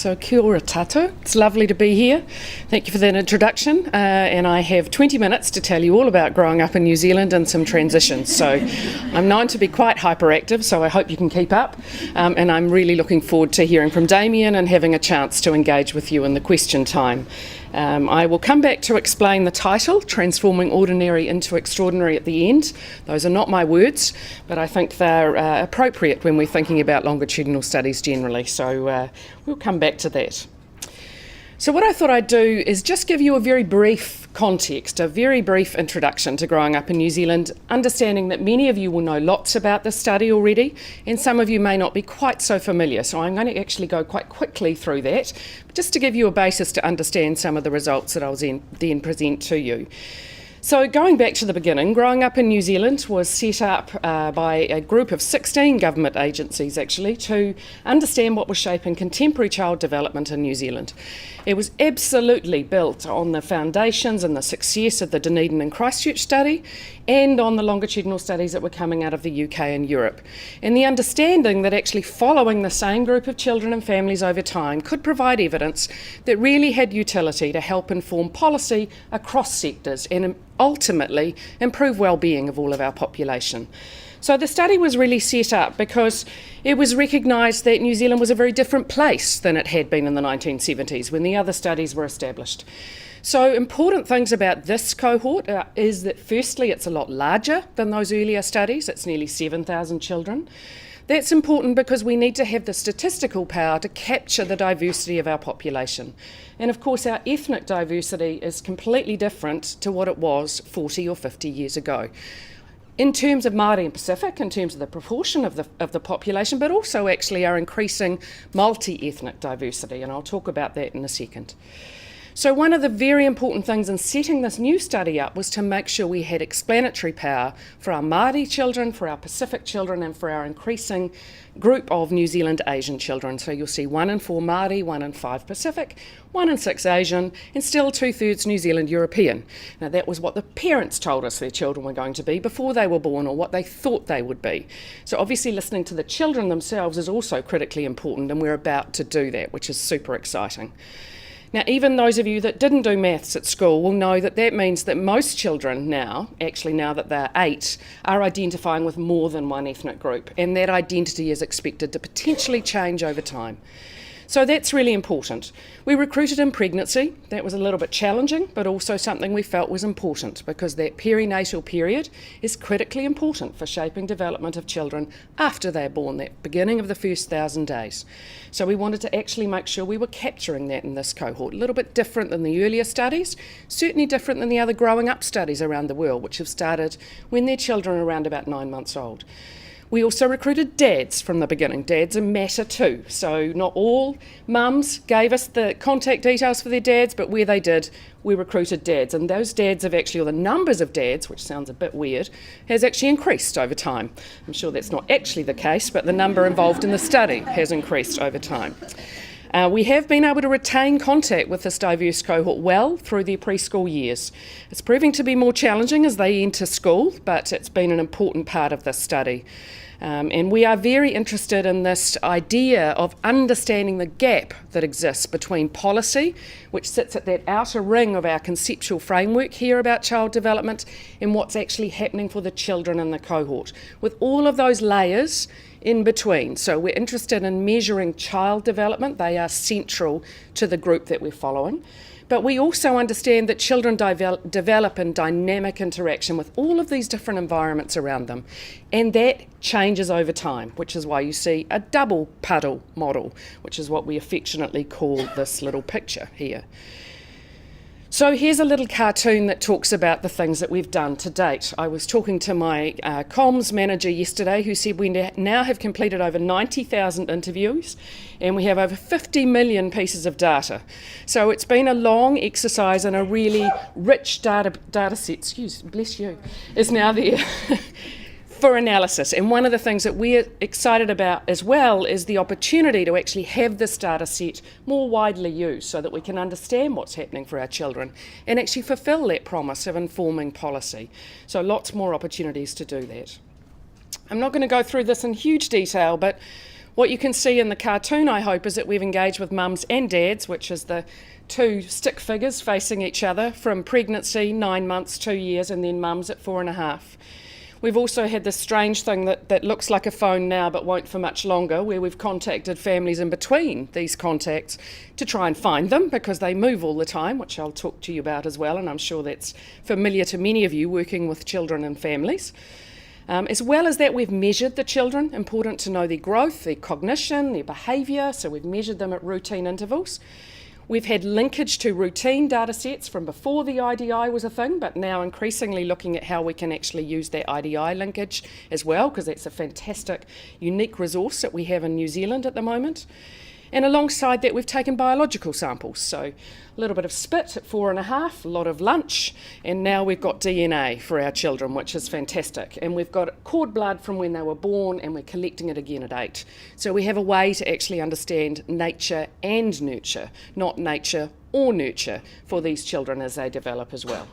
So kia ora tātou. It's lovely to be here. Thank you for that introduction. And I have 20 minutes to tell you all about growing up in New Zealand and some transitions. So I'm known to be quite hyperactive, so I hope you can keep up. And I'm really looking forward to hearing from Damien and having a chance to engage with you in the question time. I will come back to explain the title, Transforming Ordinary into Extraordinary, at the end. Those are not my words, but I think they're appropriate when we're thinking about longitudinal studies generally, so we'll come back to that. So what I thought I'd do is just give you a very brief context, a very brief introduction to growing up in New Zealand, understanding that many of you will know lots about this study already, and some of you may not be quite so familiar. So I'm going to actually go quite quickly through that, just to give you a basis to understand some of the results that I'll then present to you. So going back to the beginning, growing up in New Zealand was set up by a group of 16 government agencies actually to understand what was shaping contemporary child development in New Zealand. It was absolutely built on the foundations and the success of the Dunedin and Christchurch study and on the longitudinal studies that were coming out of the UK and Europe. And the understanding that actually following the same group of children and families over time could provide evidence that really had utility to help inform policy across sectors and ultimately improve well-being of all of our population. So the study was really set up because it was recognised that New Zealand was a very different place than it had been in the 1970s when the other studies were established. So important things about this cohort is that firstly it's a lot larger than those earlier studies. It's nearly 7,000 children. That's important because we need to have the statistical power to capture the diversity of our population. And of course our ethnic diversity is completely different to what it was 40 or 50 years ago. In terms of Māori and Pacific, in terms of the proportion of the population, but also actually our increasing multi-ethnic diversity, and I'll talk about that in a second. So one of the very important things in setting this new study up was to make sure we had explanatory power for our Māori children, for our Pacific children, and for our increasing group of New Zealand Asian children. So you'll see 1 in 4 Māori, 1 in 5 Pacific, 1 in 6 Asian, and still 2/3 New Zealand European. Now that was what the parents told us their children were going to be before they were born, or what they thought they would be. So obviously listening to the children themselves is also critically important, and we're about to do that, which is super exciting. Now, even those of you that didn't do maths at school will know that that means that most children now, actually now that they're 8, are identifying with more than one ethnic group, and that identity is expected to potentially change over time. So that's really important. We recruited in pregnancy. That was a little bit challenging, but also something we felt was important because that perinatal period is critically important for shaping development of children after they're born, that beginning of the first 1,000 days. So we wanted to actually make sure we were capturing that in this cohort, a little bit different than the earlier studies, certainly different than the other growing up studies around the world, which have started when their children are around about 9 months old. We also recruited dads from the beginning. Dads matter too. So not all mums gave us the contact details for their dads, but where they did, we recruited dads. And those dads have actually, or the numbers of dads, which sounds a bit weird, has actually increased over time. I'm sure that's not actually the case, but the number involved in the study has increased over time. We have been able to retain contact with this diverse cohort well through their preschool years. It's proving to be more challenging as they enter school, but it's been an important part of this study. And we are very interested in this idea of understanding the gap that exists between policy, which sits at that outer ring of our conceptual framework here about child development, and what's actually happening for the children in the cohort, with all of those layers in between. So we're interested in measuring child development. They are central to the group that we're following. But we also understand that children develop in dynamic interaction with all of these different environments around them. And that changes over time, which is why you see a double puddle model, which is what we affectionately call this little picture here. So here's a little cartoon that talks about the things that we've done to date. I was talking to my comms manager yesterday who said we now have completed over 90,000 interviews and we have over 50 million pieces of data. So it's been a long exercise and a really rich data set, bless you, is now there. For analysis. And one of the things that we're excited about as well is the opportunity to actually have this data set more widely used so that we can understand what's happening for our children and actually fulfil that promise of informing policy. So lots more opportunities to do that. I'm not going to go through this in huge detail, but What you can see in the cartoon, I hope, is that we've engaged with mums and dads, which is the two stick figures facing each other from pregnancy, 9 months, 2 years, and then mums at 4.5. We've also had this strange thing that looks like a phone now but won't for much longer, where we've contacted families in between these contacts to try and find them because they move all the time, which I'll talk to you about as well, and I'm sure that's familiar to many of you working with children and families. As well as that, we've measured the children, important to know their growth, their cognition, their behaviour, so we've measured them at routine intervals. We've had linkage to routine data sets from before the IDI was a thing, but now increasingly looking at how we can actually use that IDI linkage as well, because that's a fantastic, unique resource that we have in New Zealand at the moment. And alongside that, we've taken biological samples. So a little bit of spit at 4.5, a lot of lunch, and now we've got DNA for our children, which is fantastic. And we've got cord blood from when they were born, and we're collecting it again at 8. So we have a way to actually understand nature and nurture, not nature or nurture, for these children as they develop as well.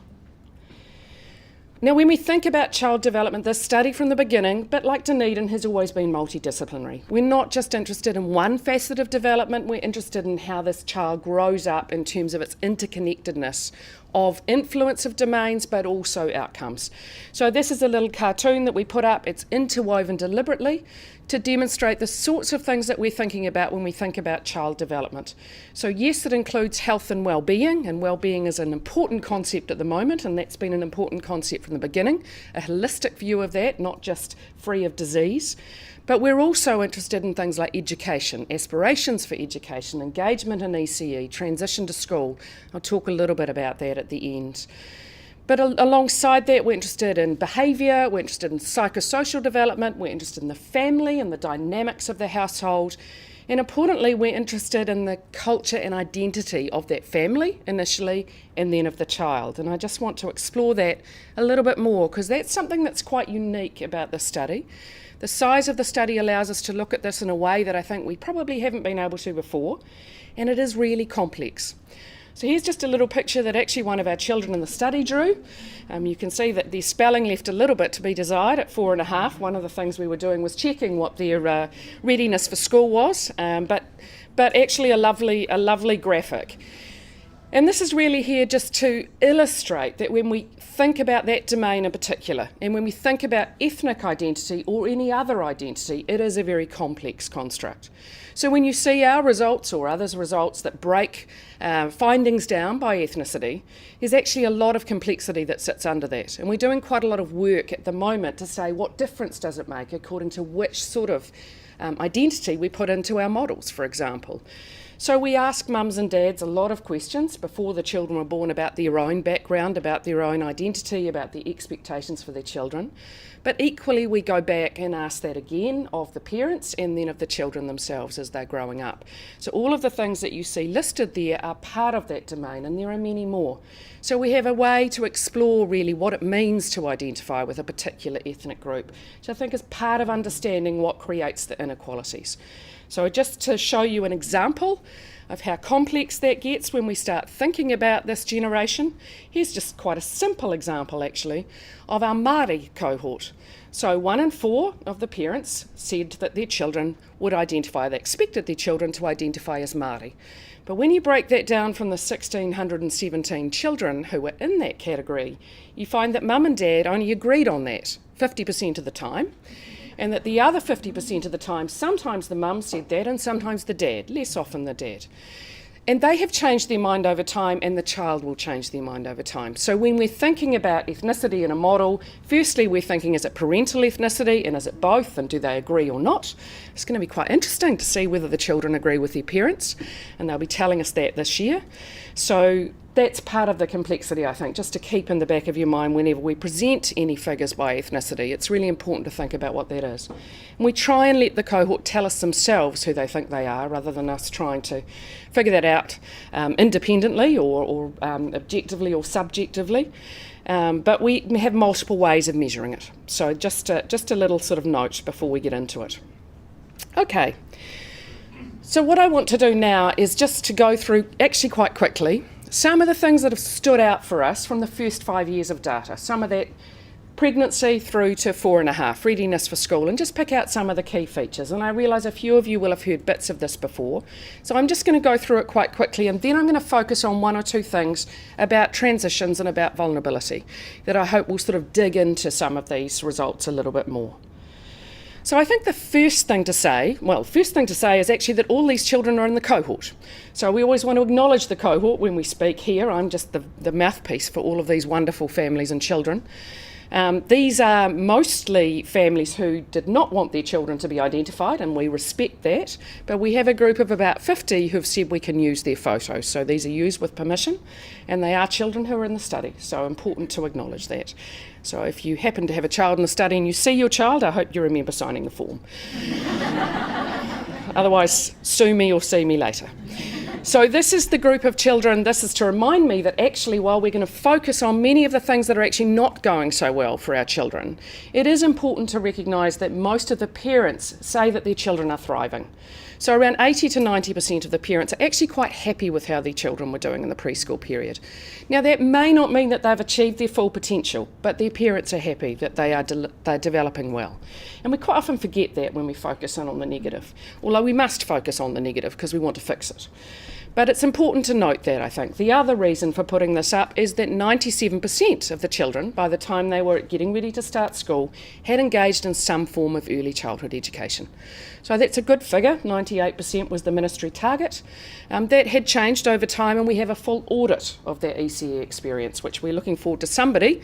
Now, when we think about child development, this study from the beginning, but like Dunedin, has always been multidisciplinary. We're not just interested in one facet of development, we're interested in how this child grows up in terms of its interconnectedness of influence of domains, but also outcomes. So this is a little cartoon that we put up. It's interwoven deliberately to demonstrate the sorts of things that we're thinking about when we think about child development. So yes, it includes health and well-being is an important concept at the moment, and that's been an important concept from the beginning, a holistic view of that, not just free of disease. But we're also interested in things like education, aspirations for education, engagement in ECE, transition to school. I'll talk a little bit about that at the end. But alongside that, we're interested in behaviour, we're interested in psychosocial development, we're interested in the family and the dynamics of the household. And importantly, we're interested in the culture and identity of that family initially, and then of the child. And I just want to explore that a little bit more, because that's something that's quite unique about this study. The size of the study allows us to look at this in a way that I think we probably haven't been able to before, and it is really complex. So here's just a little picture that actually one of our children in the study drew. You can see that their spelling left a little bit to be desired at 4.5. One of the things we were doing was checking what their readiness for school was, but actually a lovely graphic. And this is really here just to illustrate that when we think about that domain in particular, and when we think about ethnic identity or any other identity, it is a very complex construct. So when you see our results or others' results that break findings down by ethnicity, there's actually a lot of complexity that sits under that. And we're doing quite a lot of work at the moment to say what difference does it make according to which sort of identity we put into our models, for example. So we ask mums and dads a lot of questions before the children were born about their own background, about their own identity, about the expectations for their children. But equally, we go back and ask that again of the parents and then of the children themselves as they're growing up. So all of the things that you see listed there are part of that domain, and there are many more. So we have a way to explore really what it means to identify with a particular ethnic group, which I think is part of understanding what creates the inequalities. So just to show you an example of how complex that gets when we start thinking about this generation, here's just quite a simple example actually of our Māori cohort. So 1 in 4 of the parents said that their children would identify, they expected their children to identify as Māori. But when you break that down from the 1,617 children who were in that category, you find that mum and dad only agreed on that 50% of the time. And that the other 50% of the time, sometimes the mum said that and sometimes the dad, less often the dad. And they have changed their mind over time, and the child will change their mind over time. So when we're thinking about ethnicity in a model, firstly we're thinking, is it parental ethnicity and is it both, and do they agree or not? It's going to be quite interesting to see whether the children agree with their parents, and they'll be telling us that this year. So that's part of the complexity, I think, just to keep in the back of your mind whenever we present any figures by ethnicity. It's really important to think about what that is. And we try and let the cohort tell us themselves who they think they are, rather than us trying to figure that out independently or objectively or subjectively. But we have multiple ways of measuring it. So just a little sort of note before we get into it. Okay. So what I want to do now is just to go through, actually quite quickly, some of the things that have stood out for us from the first 5 years of data. Some of that pregnancy through to 4.5, readiness for school, and just pick out some of the key features. And I realise a few of you will have heard bits of this before, so I'm just going to go through it quite quickly, and then I'm going to focus on one or two things about transitions and about vulnerability that I hope will sort of dig into some of these results a little bit more. So I think the first thing to say is actually that all these children are in the cohort. So we always want to acknowledge the cohort when we speak here. I'm just the mouthpiece for all of these wonderful families and children. These are mostly families who did not want their children to be identified, and we respect that, but we have a group of about 50 who've said we can use their photos. So these are used with permission, and they are children who are in the study, so important to acknowledge that. So if you happen to have a child in the study and you see your child, I hope you remember signing the form. Otherwise, sue me or see me later. So this is the group of children. This is to remind me that actually, while we're going to focus on many of the things that are actually not going so well for our children, it is important to recognise that most of the parents say that their children are thriving. So around 80 to 90% of the parents are actually quite happy with how their children were doing in the preschool period. Now, that may not mean that they've achieved their full potential, but their parents are happy that they're developing well. And we quite often forget that when we focus in on the negative, although we must focus on the negative because we want to fix it. But it's important to note that, I think. The other reason for putting this up is that 97% of the children, by the time they were getting ready to start school, had engaged in some form of early childhood education. So that's a good figure. 98% was the ministry target. That had changed over time, and we have a full audit of their ECE experience, which we're looking forward to somebody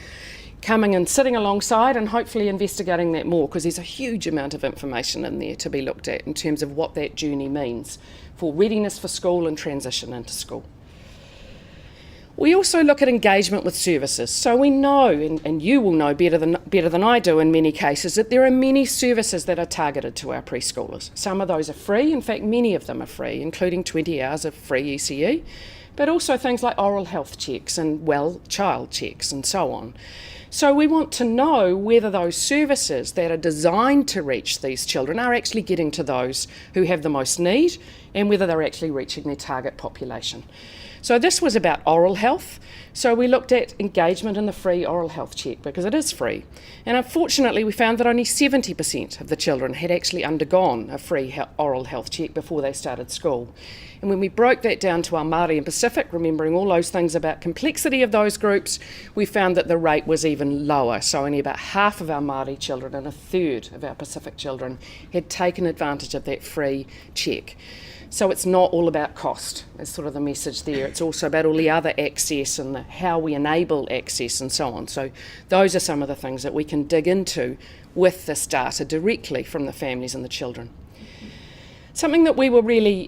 coming and sitting alongside and hopefully investigating that more, because there's a huge amount of information in there to be looked at in terms of what that journey means for readiness for school and transition into school. We also look at engagement with services. So we know, and you will know better than I do in many cases, that there are many services that are targeted to our preschoolers. Some of those are free. In fact, many of them are free, including 20 hours of free ECE, but also things like oral health checks and child checks and so on. So we want to know whether those services that are designed to reach these children are actually getting to those who have the most need, and whether they're actually reaching their target population. So this was about oral health. So we looked at engagement in the free oral health check because it is free. And unfortunately, we found that only 70% of the children had actually undergone a free oral health check before they started school. And when we broke that down to our Māori and Pacific, remembering all those things about complexity of those groups, we found that the rate was even lower. So only about half of our Māori children and a third of our Pacific children had taken advantage of that free check. So it's not all about cost, is sort of the message there. It's also about all the other access and how we enable access and so on. So those are some of the things that we can dig into with this data directly from the families and the children. Something that we were really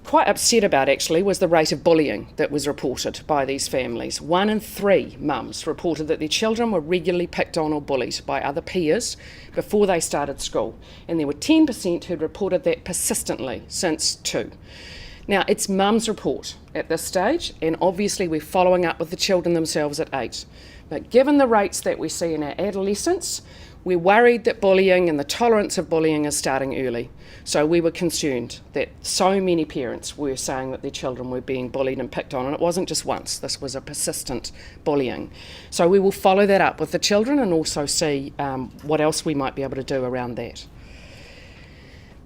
quite upset about actually was the rate of bullying that was reported by these families. 1 in 3 mums reported that their children were regularly picked on or bullied by other peers before they started school, and there were 10% who'd reported that persistently since 2. Now, it's mum's report at this stage, and obviously we're following up with the children themselves at 8. But given the rates that we see in our adolescents, we're worried that bullying and the tolerance of bullying is starting early. So we were concerned that so many parents were saying that their children were being bullied and picked on, and it wasn't just once, this was a persistent bullying. So we will follow that up with the children and also see what else we might be able to do around that.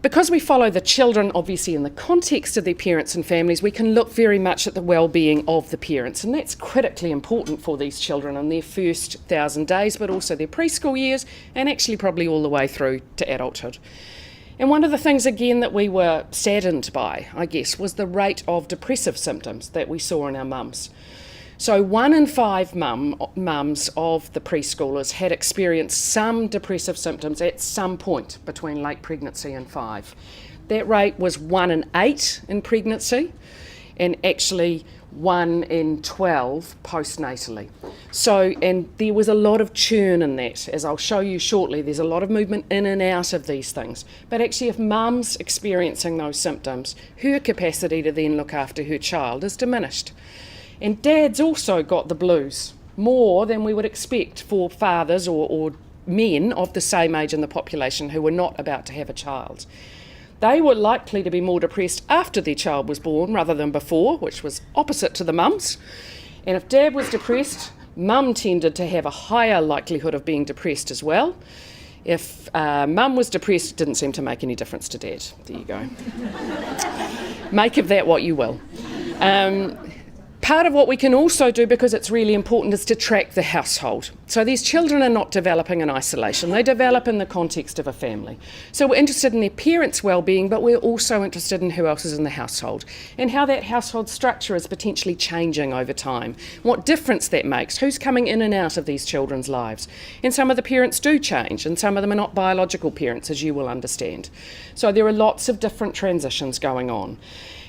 Because we follow the children, obviously, in the context of their parents and families, we can look very much at the well-being of the parents, and that's critically important for these children in their first 1,000 days, but also their preschool years, and actually probably all the way through to adulthood. And one of the things, again, that we were saddened by, I guess, was the rate of depressive symptoms that we saw in our mums. So 1 in 5 mums of the preschoolers had experienced some depressive symptoms at some point between late pregnancy and 5. That rate was 1 in 8 in pregnancy, and actually 1 in 12 postnatally. So, and there was a lot of churn in that. As I'll show you shortly, there's a lot of movement in and out of these things. But actually, if mum's experiencing those symptoms, her capacity to then look after her child is diminished. And dad's also got the blues, more than we would expect for fathers or men of the same age in the population who were not about to have a child. They were likely to be more depressed after their child was born rather than before, which was opposite to the mums. And if dad was depressed, Mum tended to have a higher likelihood of being depressed as well. If mum was depressed, it didn't seem to make any difference to dad. There you go. Make of that what you will. Part of what we can also do, because it's really important, is to track the household. So these children are not developing in isolation. They develop in the context of a family. So we're interested in their parents' well-being, but we're also interested in who else is in the household and how that household structure is potentially changing over time, what difference that makes, who's coming in and out of these children's lives. And some of the parents do change, and some of them are not biological parents, as you will understand. So there are lots of different transitions going on.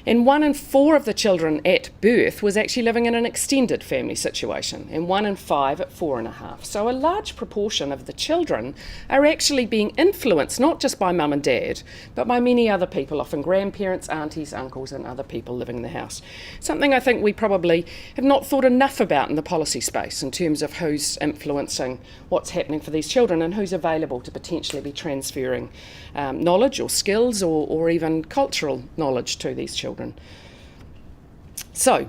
And 1 in 4 of the children at birth was actually living in an extended family situation, and 1 in 5 at 4.5. So a large proportion of the children are actually being influenced not just by mum and dad, but by many other people, often grandparents, aunties, uncles, and other people living in the house. Something I think we probably have not thought enough about in the policy space in terms of who's influencing what's happening for these children and who's available to potentially be transferring knowledge or skills or even cultural knowledge to these children. So,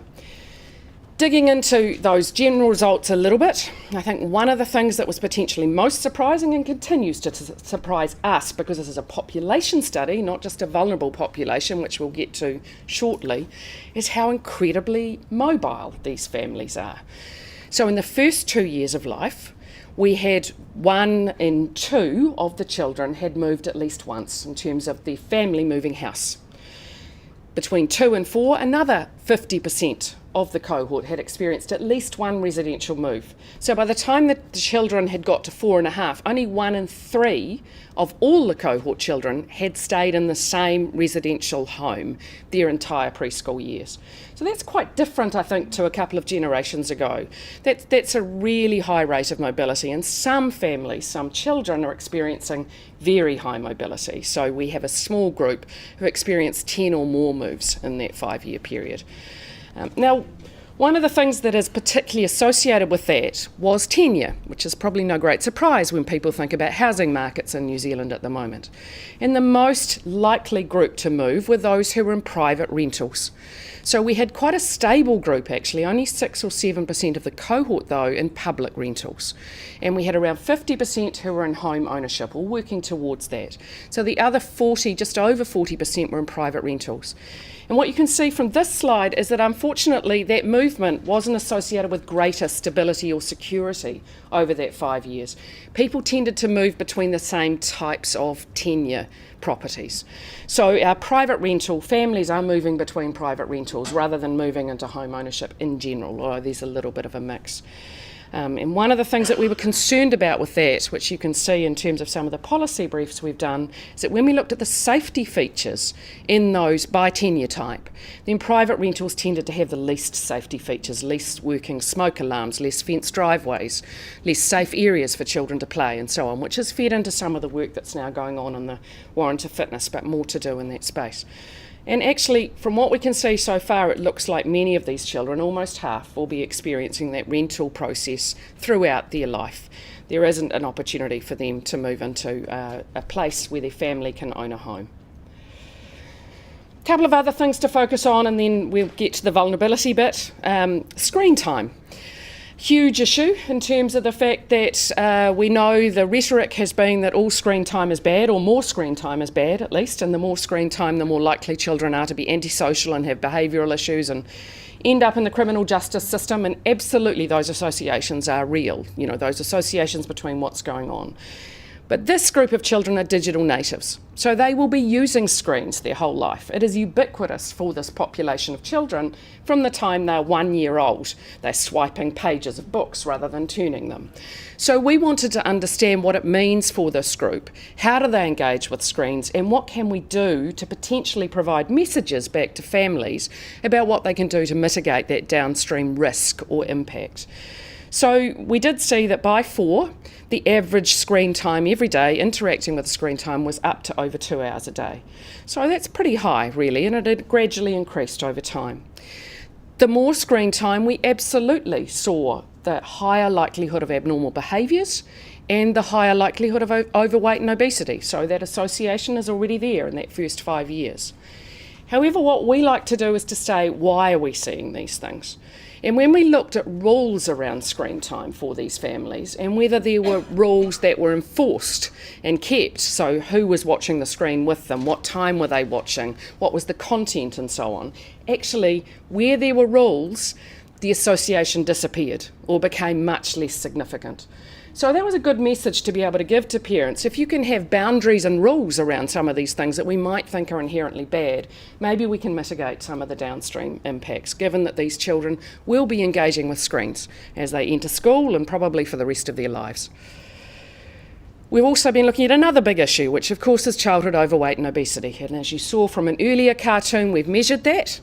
digging into those general results a little bit, I think one of the things that was potentially most surprising and continues to surprise us, because this is a population study, not just a vulnerable population, which we'll get to shortly, is how incredibly mobile these families are. So in the first 2 years of life, we had 1 in 2 of the children had moved at least once in terms of the family moving house. Between 2 and 4, another 50% of the cohort had experienced at least one residential move. So by the time that the children had got to 4.5, only 1 in 3 of all the cohort children had stayed in the same residential home their entire preschool years. So that's quite different, I think, to a couple of generations ago. That's a really high rate of mobility, and some families, some children are experiencing very high mobility. So we have a small group who experienced 10 or more moves in that 5-year period. Now, one of the things that is particularly associated with that was tenure, which is probably no great surprise when people think about housing markets in New Zealand at the moment. And the most likely group to move were those who were in private rentals. So we had quite a stable group actually, only 6 or 7% of the cohort though in public rentals. And we had around 50% who were in home ownership or working towards that. So the other 40, just over 40% were in private rentals. And what you can see from this slide is that unfortunately that movement wasn't associated with greater stability or security over that 5 years. People tended to move between the same types of tenure properties. So our private rental families are moving between private rentals rather than moving into home ownership in general, although there's a little bit of a mix. And one of the things that we were concerned about with that, which you can see in terms of some of the policy briefs we've done, is that when we looked at the safety features in those by tenure type, then private rentals tended to have the least safety features, least working smoke alarms, less fenced driveways, less safe areas for children to play and so on, which has fed into some of the work that's now going on in the Warrant of Fitness, but more to do in that space. And actually, from what we can see so far, it looks like many of these children, almost half, will be experiencing that rental process throughout their life. There isn't an opportunity for them to move into a place where their family can own a home. A couple of other things to focus on, and then we'll get to the vulnerability bit. Screen time. Huge issue in terms of the fact that we know the rhetoric has been that all screen time is bad, or more screen time is bad at least, and the more screen time the more likely children are to be antisocial and have behavioural issues and end up in the criminal justice system, and absolutely those associations are real, you know, those associations between what's going on. But this group of children are digital natives, so they will be using screens their whole life. It is ubiquitous for this population of children from the time they're 1 year old. They're swiping pages of books rather than turning them. So we wanted to understand what it means for this group. How do they engage with screens, and what can we do to potentially provide messages back to families about what they can do to mitigate that downstream risk or impact. So we did see that by 4, the average screen time every day, interacting with screen time, was up to over 2 hours a day. So that's pretty high, really, and it had gradually increased over time. The more screen time, we absolutely saw the higher likelihood of abnormal behaviours and the higher likelihood of overweight and obesity. So that association is already there in that first 5 years. However, what we like to do is to say, why are we seeing these things? And when we looked at rules around screen time for these families and whether there were rules that were enforced and kept, so who was watching the screen with them, what time were they watching, what was the content and so on, actually where there were rules, the association disappeared or became much less significant. So that was a good message to be able to give to parents. If you can have boundaries and rules around some of these things that we might think are inherently bad, maybe we can mitigate some of the downstream impacts, given that these children will be engaging with screens as they enter school and probably for the rest of their lives. We've also been looking at another big issue, which of course is childhood overweight and obesity. And as you saw from an earlier cartoon, we've measured that.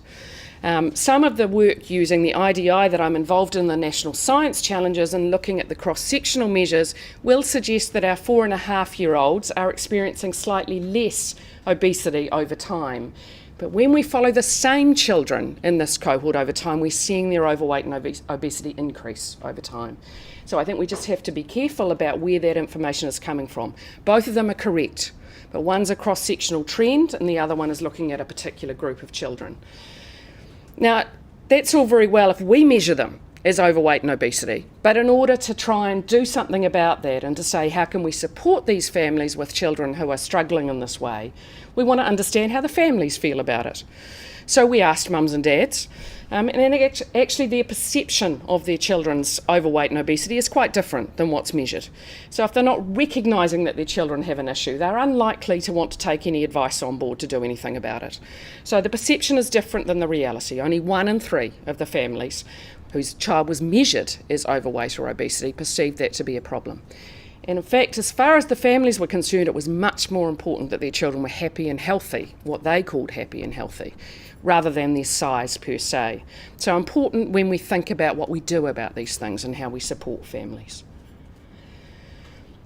Some of the work using the IDI that I'm involved in, the National Science Challenges, and looking at the cross-sectional measures will suggest that our 4.5-year-olds are experiencing slightly less obesity over time. But when we follow the same children in this cohort over time, we're seeing their overweight and obesity increase over time. So I think we just have to be careful about where that information is coming from. Both of them are correct, but one's a cross-sectional trend and the other one is looking at a particular group of children. Now, that's all very well if we measure them as overweight and obesity, but in order to try and do something about that and to say how can we support these families with children who are struggling in this way, we want to understand how the families feel about it. So we asked mums and dads, and actually their perception of their children's overweight and obesity is quite different than what's measured. So if they're not recognising that their children have an issue, they're unlikely to want to take any advice on board to do anything about it. So the perception is different than the reality. Only 1 in 3 of the families whose child was measured as overweight or obesity perceived that to be a problem. And in fact, as far as the families were concerned, it was much more important that their children were happy and healthy, what they called happy and healthy, rather than their size per se. So important when we think about what we do about these things and how we support families.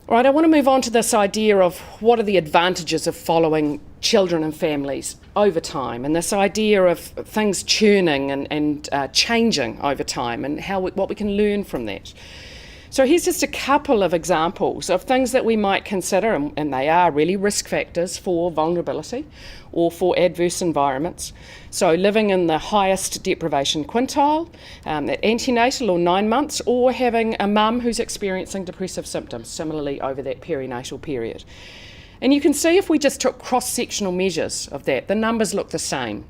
All right, I want to move on to this idea of what are the advantages of following children and families over time, and this idea of things churning and changing over time, and what we can learn from that. So here's just a couple of examples of things that we might consider, and they are really risk factors for vulnerability or for adverse environments. So living in the highest deprivation quintile at antenatal or 9 months, or having a mum who's experiencing depressive symptoms, similarly over that perinatal period. And you can see if we just took cross-sectional measures of that, the numbers look the same.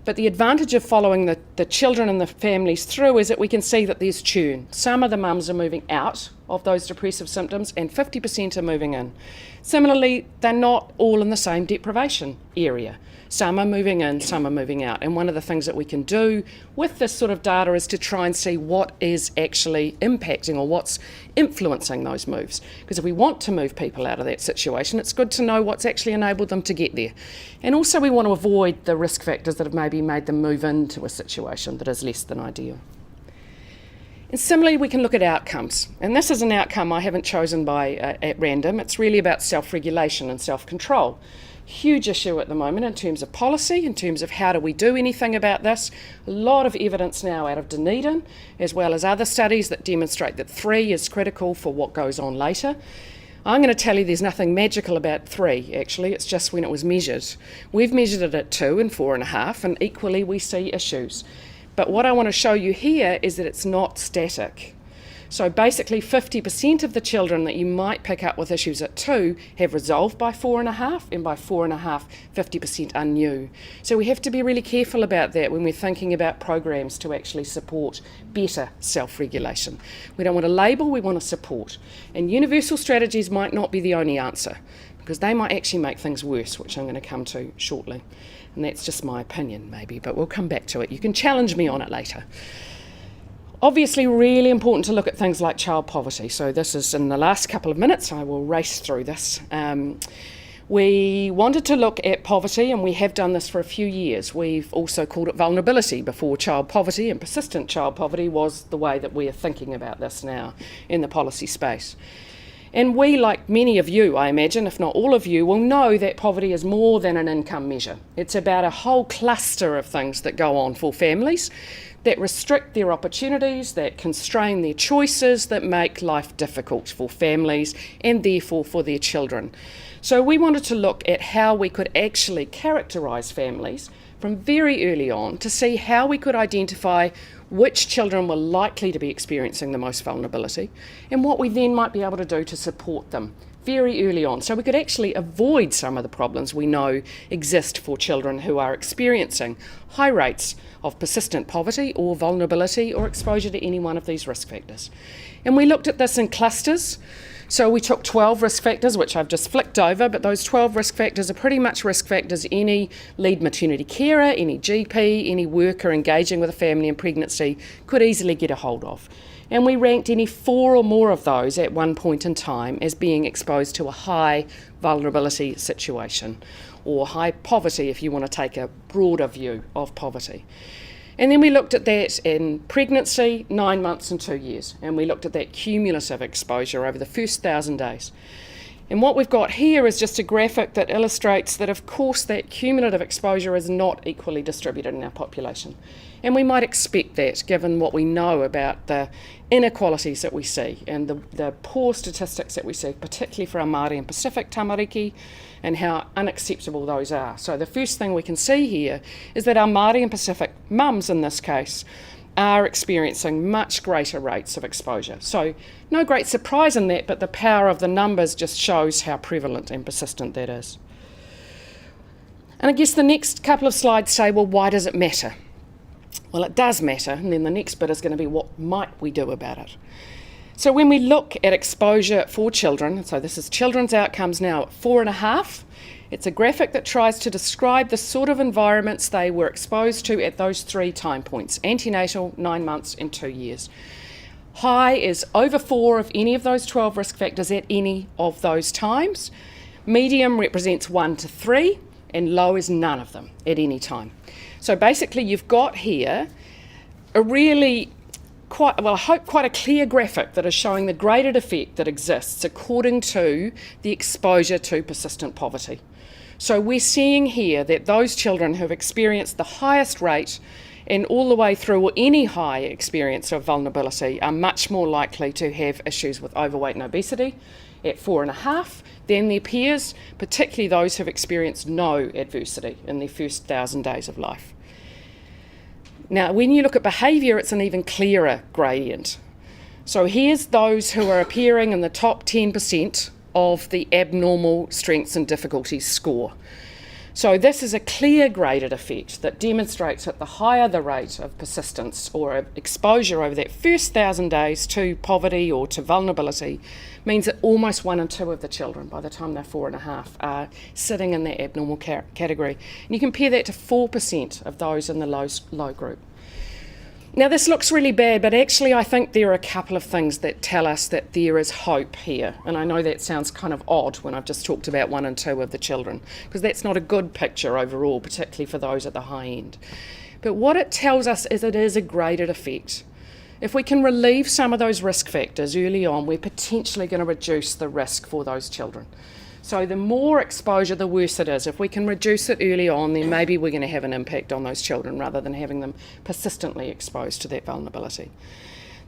But the advantage of following the children and the families through is that we can see that there's churn. Some of the mums are moving out of those depressive symptoms and 50% are moving in. Similarly, they're not all in the same deprivation area. Some are moving in, some are moving out. And one of the things that we can do with this sort of data is to try and see what is actually impacting or what's influencing those moves. Because if we want to move people out of that situation, it's good to know what's actually enabled them to get there. And also we want to avoid the risk factors that have maybe made them move into a situation that is less than ideal. And similarly, we can look at outcomes. And this is an outcome I haven't chosen at random. It's really about self-regulation and self-control. Huge issue at the moment in terms of policy, in terms of how do we do anything about this. A lot of evidence now out of Dunedin, as well as other studies that demonstrate that 3 is critical for what goes on later. I'm going to tell you there's nothing magical about 3, actually. It's just when it was measured. We've measured it at 2 and 4.5, and equally we see issues. But what I want to show you here is that it's not static. So basically 50% of the children that you might pick up with issues at 2 have resolved by 4.5, and by 4.5, 50% are new. So we have to be really careful about that when we're thinking about programs to actually support better self-regulation. We don't want to label, we want to support. And universal strategies might not be the only answer, because they might actually make things worse, which I'm going to come to shortly. And that's just my opinion maybe, but we'll come back to it. You can challenge me on it later. Obviously really important to look at things like child poverty. So this is in the last couple of minutes, I will race through this. We wanted to look at poverty, and we have done this for a few years. We've also called it vulnerability before child poverty, and persistent child poverty was the way that we are thinking about this now in the policy space. And we, like many of you, I imagine, if not all of you, will know that poverty is more than an income measure. It's about a whole cluster of things that go on for families that restrict their opportunities, that constrain their choices, that make life difficult for families and therefore for their children. So we wanted to look at how we could actually characterise families from very early on to see how we could identify which children were likely to be experiencing the most vulnerability and what we then might be able to do to support them very early on, so we could actually avoid some of the problems we know exist for children who are experiencing high rates of persistent poverty or vulnerability or exposure to any one of these risk factors. And we looked at this in clusters. So we took 12 risk factors, which I've just flicked over, but those 12 risk factors are pretty much risk factors any lead maternity carer, any GP, any worker engaging with a family in pregnancy could easily get a hold of. And we ranked any 4 or more of those at one point in time as being exposed to a high vulnerability situation, or high poverty if you want to take a broader view of poverty. And then we looked at that in pregnancy, 9 months and 2 years, and we looked at that cumulative exposure over the first 1,000 days. And what we've got here is just a graphic that illustrates that, of course, that cumulative exposure is not equally distributed in our population. And we might expect that, given what we know about the inequalities that we see and the poor statistics that we see, particularly for our Māori and Pacific Tamariki, and how unacceptable those are. So the first thing we can see here is that our Māori and Pacific mums, in this case, are experiencing much greater rates of exposure. So no great surprise in that, but the power of the numbers just shows how prevalent and persistent that is. And I guess the next couple of slides say, well, why does it matter? Well, it does matter, and then the next bit is going to be what might we do about it. So when we look at exposure for children, so this is children's outcomes now at 4.5, it's a graphic that tries to describe the sort of environments they were exposed to at those 3 time points, antenatal, 9 months and 2 years. High is over 4 of any of those 12 risk factors at any of those times. Medium represents 1 to 3, and low is none of them at any time. So basically you've got here a really quite a clear graphic that is showing the graded effect that exists according to the exposure to persistent poverty. So we're seeing here that those children who have experienced the highest rate and all the way through, or any high experience of vulnerability, are much more likely to have issues with overweight and obesity at 4.5 than their peers, particularly those who have experienced no adversity in their first 1,000 days of life. Now, when you look at behaviour, it's an even clearer gradient. So here's those who are appearing in the top 10% of the abnormal strengths and difficulties score. So this is a clear graded effect that demonstrates that the higher the rate of persistence or exposure over that first 1,000 days to poverty or to vulnerability means that almost 1 in 2 of the children by the time they're 4.5 are sitting in that abnormal category. And you compare that to 4% of those in the low group. Now this looks really bad, but actually I think there are a couple of things that tell us that there is hope here. And I know that sounds kind of odd when I've just talked about 1 in 2 of the children, because that's not a good picture overall, particularly for those at the high end. But what it tells us is it is a graded effect. If we can relieve some of those risk factors early on, we're potentially going to reduce the risk for those children. So the more exposure, the worse it is. If we can reduce it early on, then maybe we're going to have an impact on those children rather than having them persistently exposed to that vulnerability.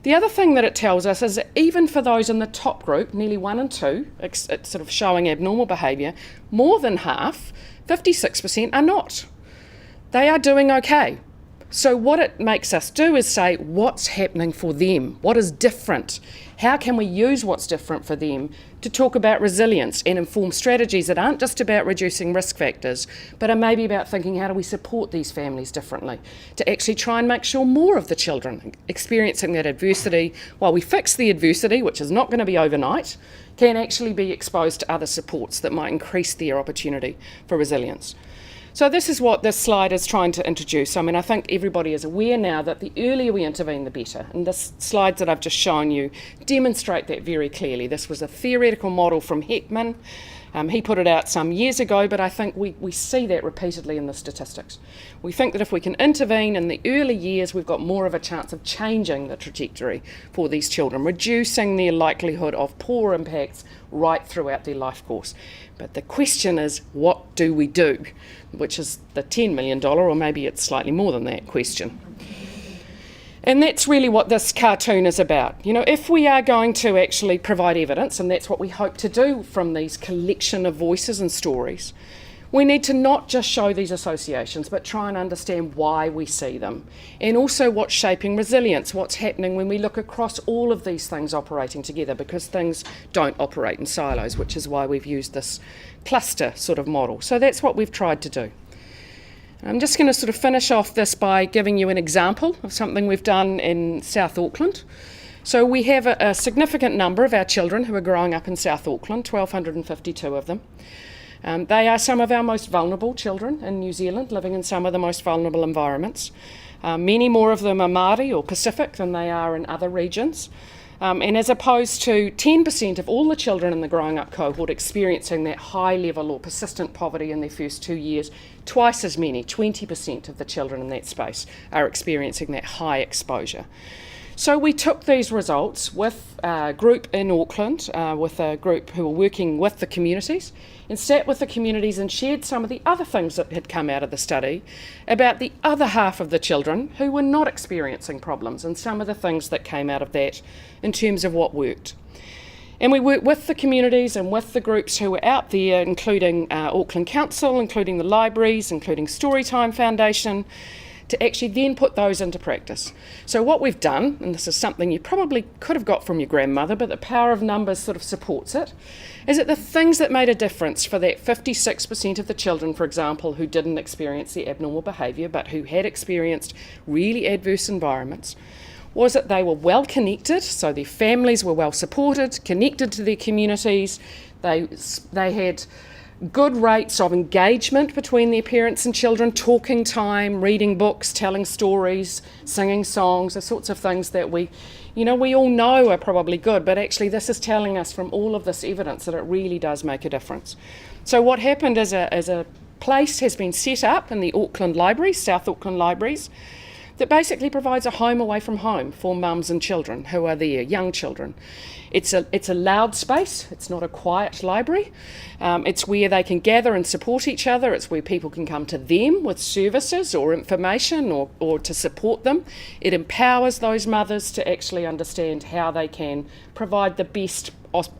The other thing that it tells us is that even for those in the top group, nearly 1 in 2, it's sort of showing abnormal behaviour, more than half, 56%, are not. They are doing okay. So what it makes us do is say, what's happening for them? What is different? How can we use what's different for them to talk about resilience and inform strategies that aren't just about reducing risk factors, but are maybe about thinking, how do we support these families differently to actually try and make sure more of the children experiencing that adversity, while we fix the adversity, which is not going to be overnight, can actually be exposed to other supports that might increase their opportunity for resilience. So this is what this slide is trying to introduce. I mean, I think everybody is aware now that the earlier we intervene, the better. And the slides that I've just shown you demonstrate that very clearly. This was a theoretical model from Heckman. He put it out some years ago, but I think we see that repeatedly in the statistics. We think that if we can intervene in the early years, we've got more of a chance of changing the trajectory for these children, reducing their likelihood of poor impacts right throughout their life course. But the question is, what do we do? Which is the $10 million, or maybe it's slightly more than that question. And that's really what this cartoon is about. You know, if we are going to actually provide evidence, and that's what we hope to do from these collection of voices and stories, We need to not just show these associations, but try and understand why we see them, and also what's shaping resilience, what's happening when we look across all of these things operating together, because things don't operate in silos, which is why we've used this cluster sort of model. So that's what we've tried to do. I'm just going to sort of finish off this by giving you an example of something we've done in South Auckland. So we have a significant number of our children who are growing up in South Auckland, 1,252 of them. They are some of our most vulnerable children in New Zealand, living in some of the most vulnerable environments. Many more of them are Māori or Pacific than they are in other regions. And as opposed to 10% of all the children in the growing up cohort experiencing that high level or persistent poverty in their first 2 years, twice as many, 20% of the children in that space are experiencing that high exposure. So we took these results with a group in Auckland, with a group who were working with the communities, and sat with the communities and shared some of the other things that had come out of the study about the other half of the children who were not experiencing problems, and some of the things that came out of that in terms of what worked. And we worked with the communities and with the groups who were out there, including Auckland Council, including the libraries, including Storytime Foundation, to actually then put those into practice. So what we've done, and this is something you probably could have got from your grandmother, but the power of numbers sort of supports it, is that the things that made a difference for that 56% of the children, for example, who didn't experience the abnormal behaviour but who had experienced really adverse environments, was that they were well connected, so their families were well supported, connected to their communities, they had good rates of engagement between their parents and children, talking time, reading books, telling stories, singing songs, the sorts of things that we all know are probably good, but actually this is telling us from all of this evidence that it really does make a difference. So what happened is a place has been set up in the Auckland Libraries, South Auckland Libraries, that basically provides a home away from home for mums and children who are there, young children. It's a loud space, it's not a quiet library. It's where they can gather and support each other. It's where people can come to them with services or information or to support them. It empowers those mothers to actually understand how they can provide the best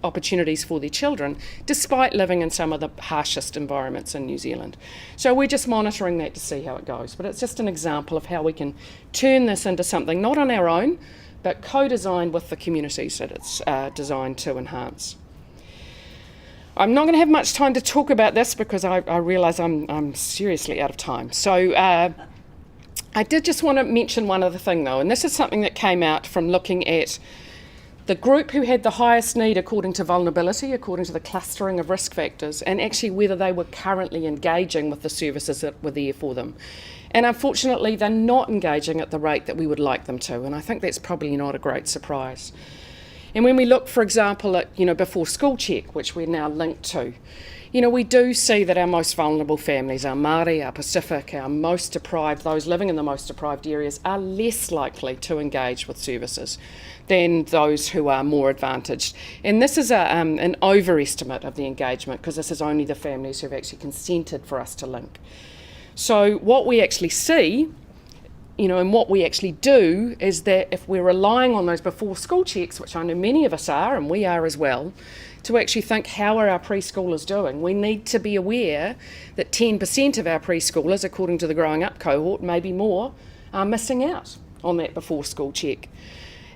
opportunities for their children, despite living in some of the harshest environments in New Zealand. So we're just monitoring that to see how it goes. But it's just an example of how we can turn this into something not on our own, but co-designed with the communities that it's designed to enhance. I'm not going to have much time to talk about this because I realise I'm seriously out of time. So I did just want to mention one other thing though, and this is something that came out from looking at the group who had the highest need according to vulnerability, according to the clustering of risk factors, and actually whether they were currently engaging with the services that were there for them. And unfortunately, they're not engaging at the rate that we would like them to, and I think that's probably not a great surprise. And when we look, for example, at before school check, which we're now linked to, we do see that our most vulnerable families, our Māori, our Pacific, our most deprived, those living in the most deprived areas, are less likely to engage with services than those who are more advantaged. And this is an overestimate of the engagement, because this is only the families who have actually consented for us to link. So what we actually see, and what we actually do, is that if we're relying on those before school checks, which I know many of us are, and we are as well, to actually think, how are our preschoolers doing? We need to be aware that 10% of our preschoolers, according to the growing up cohort, maybe more, are missing out on that before school check.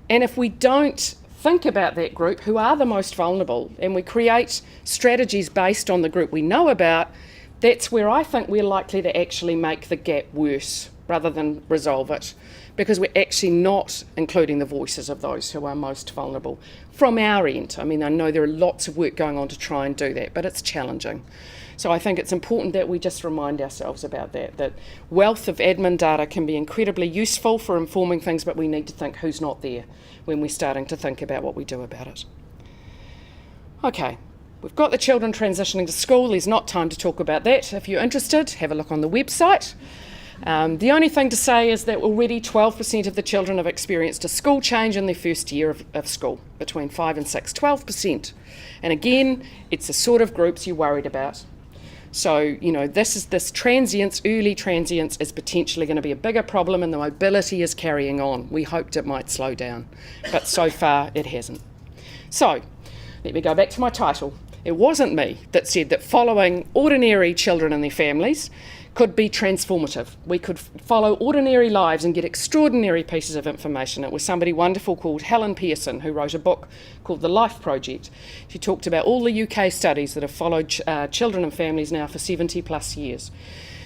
And if we don't think about that group, who are the most vulnerable, and we create strategies based on the group we know about, that's where I think we're likely to actually make the gap worse rather than resolve it, because we're actually not including the voices of those who are most vulnerable from our end. I mean, I know there are lots of work going on to try and do that, but it's challenging. So I think it's important that we just remind ourselves about that wealth of admin data can be incredibly useful for informing things, but we need to think who's not there when we're starting to think about what we do about it. Okay. We've got the children transitioning to school. There's not time to talk about that. If you're interested, have a look on the website. The only thing to say is that already 12% of the children have experienced a school change in their first year of school, between 5 and 6, 12%. And again, it's the sort of groups you're worried about. So, this transience, early transience, is potentially going to be a bigger problem, and the mobility is carrying on. We hoped it might slow down, but so far it hasn't. So, let me go back to my title. It wasn't me that said that following ordinary children and their families could be transformative. We could follow ordinary lives and get extraordinary pieces of information. It was somebody wonderful called Helen Pearson who wrote a book called The Life Project. She talked about all the UK studies that have followed children and families now for 70 plus years.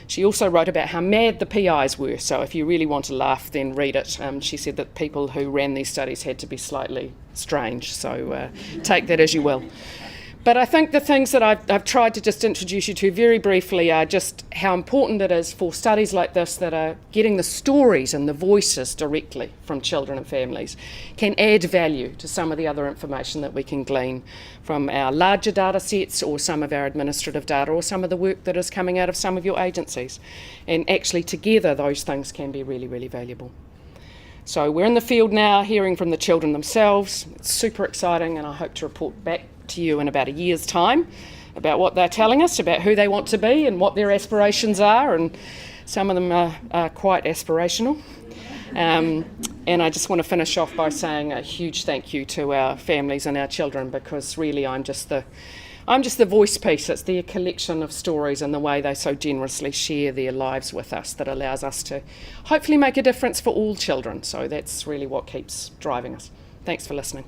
She also wrote about how mad the PIs were, so if you really want to laugh, then read it. She said that people who ran these studies had to be slightly strange, so take that as you will. But I think the things that I've tried to just introduce you to very briefly are just how important it is for studies like this that are getting the stories and the voices directly from children and families can add value to some of the other information that we can glean from our larger data sets or some of our administrative data or some of the work that is coming out of some of your agencies. And actually together those things can be really, really valuable. So we're in the field now hearing from the children themselves. It's super exciting, and I hope to report back to you in about a year's time about what they're telling us, about who they want to be and what their aspirations are, and some of them are quite aspirational. And I just want to finish off by saying a huge thank you to our families and our children, because really I'm just the voice piece. It's their collection of stories and the way they so generously share their lives with us that allows us to hopefully make a difference for all children. So that's really what keeps driving us. Thanks for listening.